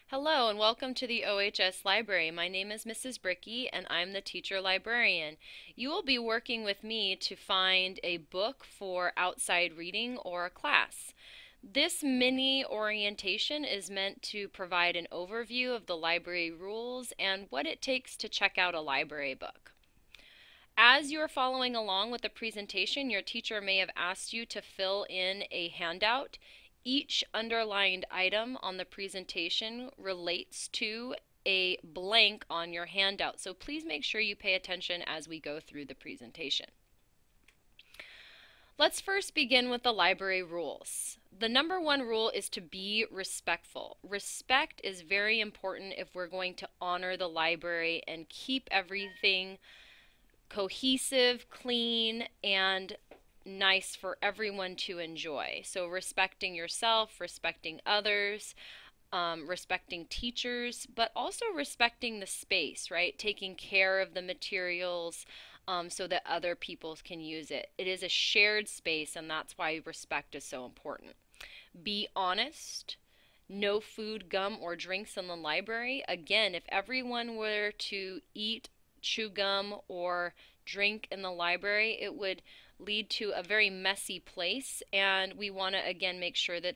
Hello and welcome to the OHS Library. My name is Mrs. Bricky and I'm the teacher librarian. You will be working with me to find a book for outside reading or a class. This mini orientation is meant to provide an overview of the library rules and what it takes to check out a library book. As you are following along with the presentation, your teacher may have asked you to fill in a handout. Each underlined item on the presentation relates to a blank on your handout, so please make sure you pay attention as we go through the presentation. Let's first begin with the library rules. The number one rule is to be respectful. Respect is very important if we're going to honor the library and keep everything cohesive, clean, and nice for everyone to enjoy. So respecting yourself, respecting others, respecting teachers, but also respecting the space, right? Taking care of the materials so that other people can use it. It is a shared space, and that's why respect is so important. Be honest. No food, gum, or drinks in the library. Again, if everyone were to eat, chew gum, or drink in the library, it would lead to a very messy place, and we want to again make sure that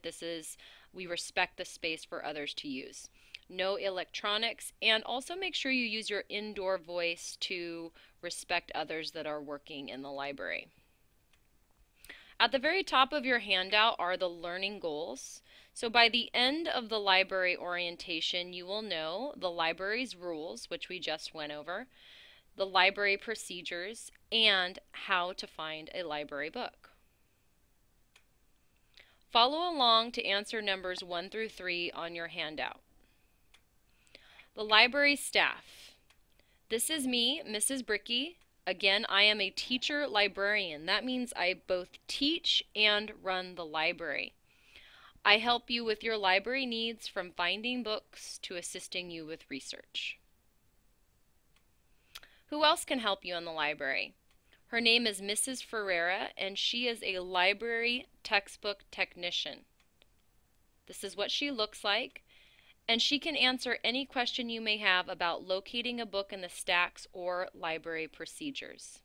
we respect the space for others to use. No electronics, and also make sure you use your indoor voice to respect others that are working in the library. At the very top of your handout are the learning goals. So by the end of the library orientation, you will know the library's rules, which we just went over, the library procedures, and how to find a library book. Follow along to answer numbers 1 through 3 on your handout. The library staff. This is me, Mrs. Bricky. Again, I am a teacher librarian. That means I both teach and run the library. I help you with your library needs, from finding books to assisting you with research. Who else can help you in the library? Her name is Mrs. Ferreira, and she is a library textbook technician. This is what she looks like, and she can answer any question you may have about locating a book in the stacks or library procedures.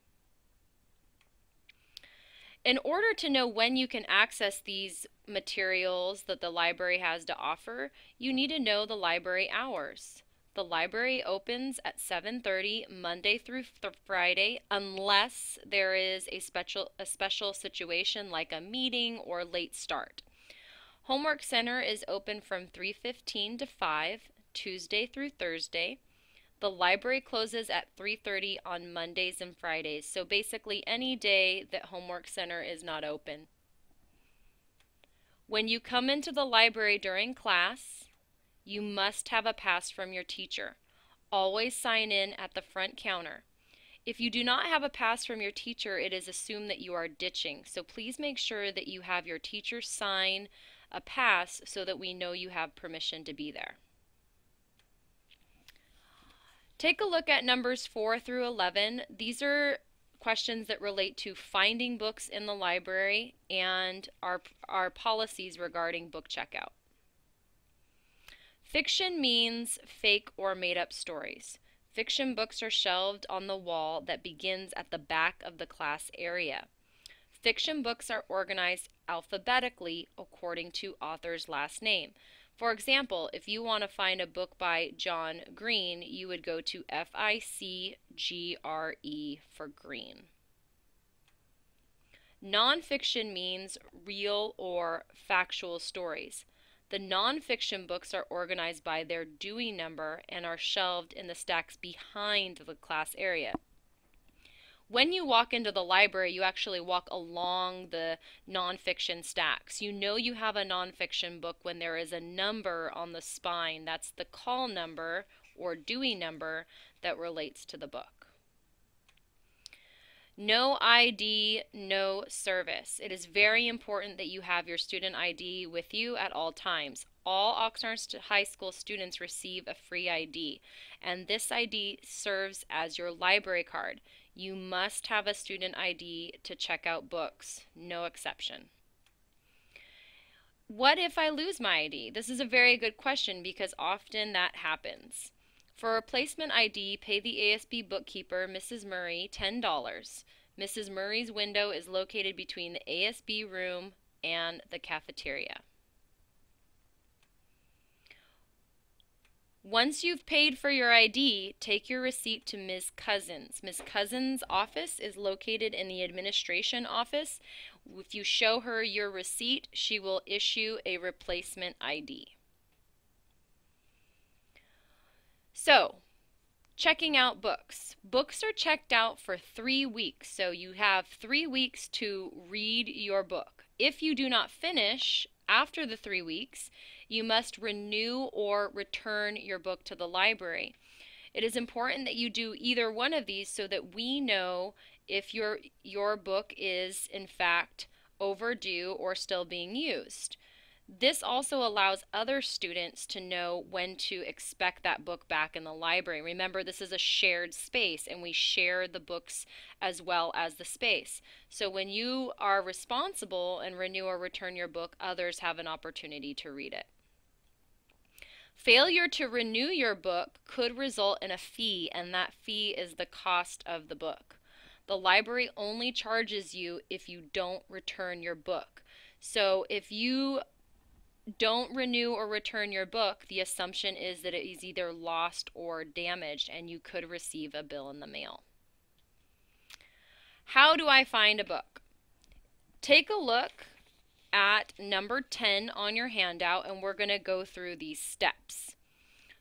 In order to know when you can access these materials that the library has to offer, you need to know the library hours. The library opens at 7:30 Monday through Friday unless there is a special situation like a meeting or late start. Homework Center is open from 3:15 to 5 Tuesday through Thursday. The library closes at 3:30 on Mondays and Fridays, so basically any day that Homework Center is not open. When you come into the library during class, you must have a pass from your teacher. Always sign in at the front counter. If you do not have a pass from your teacher, it is assumed that you are ditching. So please make sure that you have your teacher sign a pass so that we know you have permission to be there. Take a look at numbers 4 through 11. These are questions that relate to finding books in the library and our policies regarding book checkout. Fiction means fake or made-up stories. Fiction books are shelved on the wall that begins at the back of the class area. Fiction books are organized alphabetically according to author's last name. For example, if you want to find a book by John Green, you would go to Ficgre for Green. Nonfiction means real or factual stories. The nonfiction books are organized by their Dewey number and are shelved in the stacks behind the class area. When you walk into the library, you actually walk along the nonfiction stacks. You know you have a nonfiction book when there is a number on the spine. That's the call number or Dewey number that relates to the book. No ID, no service. It is very important that you have your student ID with you at all times. All Oxnard High School students receive a free ID, and this ID serves as your library card. You must have a student ID to check out books, no exception. What if I lose my ID? This is a very good question because often that happens. For a replacement ID, pay the ASB bookkeeper, Mrs. Murray, $10. Mrs. Murray's window is located between the ASB room and the cafeteria. Once you've paid for your ID, take your receipt to Ms. Cousins. Ms. Cousins' office is located in the administration office. If you show her your receipt, she will issue a replacement ID. So, checking out books. Books are checked out for 3 weeks, so you have 3 weeks to read your book. If you do not finish after the 3 weeks, you must renew or return your book to the library. It is important that you do either one of these so that we know if your book is in fact overdue or still being used. This also allows other students to know when to expect that book back in the library. Remember, this is a shared space and we share the books as well as the space. So when you are responsible and renew or return your book, others have an opportunity to read it. Failure to renew your book could result in a fee, and that fee is the cost of the book. The library only charges you if you don't return your book. So if you don't renew or return your book, the assumption is that it is either lost or damaged and you could receive a bill in the mail. How do I find a book? Take a look at number 10 on your handout and we're going to go through these steps.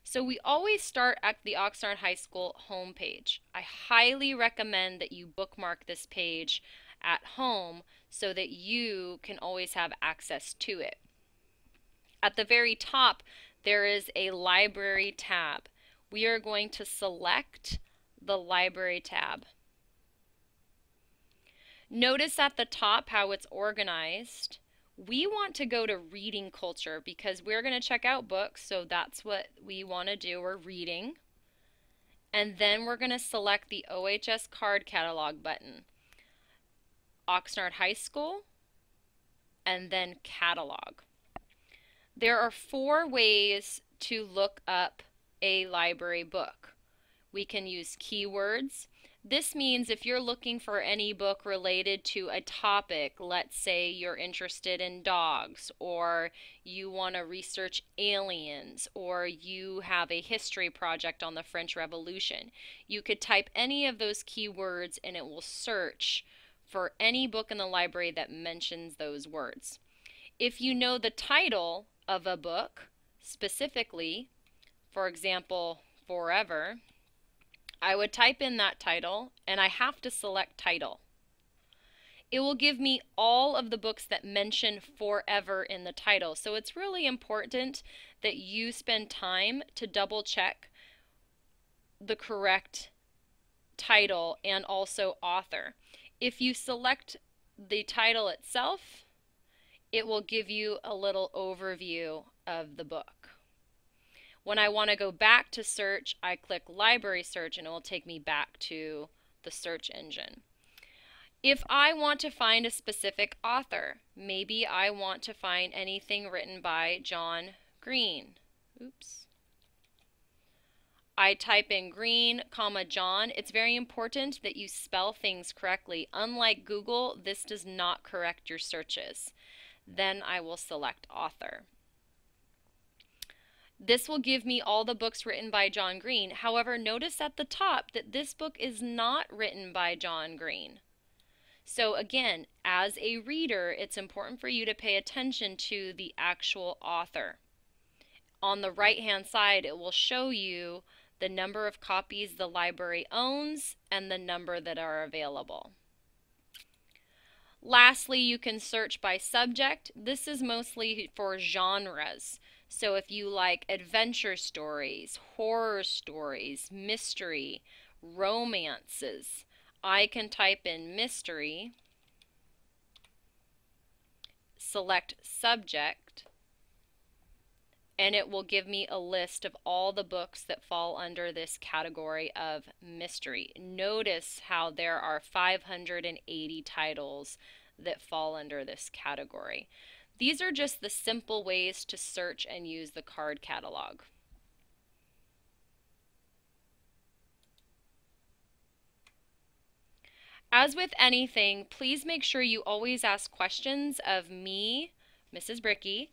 So we always start at the Oxnard High School homepage. I highly recommend that you bookmark this page at home so that you can always have access to it. At the very top, there is a library tab. We are going to select the library tab. Notice at the top how it's organized. We want to go to reading culture because we're going to check out books, so that's what we want to do. We're reading. And then we're going to select the OHS card catalog button. Oxnard High School, and then catalog. There are 4 ways to look up a library book. We can use keywords. This means if you're looking for any book related to a topic, let's say you're interested in dogs, or you want to research aliens, or you have a history project on the French Revolution, you could type any of those keywords and it will search for any book in the library that mentions those words. If you know the title of a book specifically, for example, Forever, I would type in that title and I have to select title. It will give me all of the books that mention Forever in the title. So it's really important that you spend time to double check the correct title and also author. If you select the title itself, it will give you a little overview of the book. When I want to go back to search, I click library search and it will take me back to the search engine. If I want to find a specific author, maybe I want to find anything written by John Green. Oops. I type in Green, John. It's very important that you spell things correctly. Unlike Google, this does not correct your searches. Then I will select author. This will give me all the books written by John Green. However, notice at the top that this book is not written by John Green. So again, as a reader, it's important for you to pay attention to the actual author. On the right-hand side, it will show you the number of copies the library owns and the number that are available. Lastly, you can search by subject. This is mostly for genres. So if you like adventure stories, horror stories, mystery, romances, I can type in mystery, select subject, and it will give me a list of all the books that fall under this category of mystery. Notice how there are 580 titles that fall under this category. These are just the simple ways to search and use the card catalog. As with anything, please make sure you always ask questions of me, Mrs. Bricky,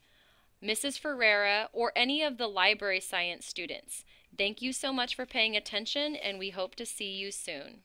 Mrs. Ferreira, or any of the library science students. Thank you so much for paying attention, and we hope to see you soon.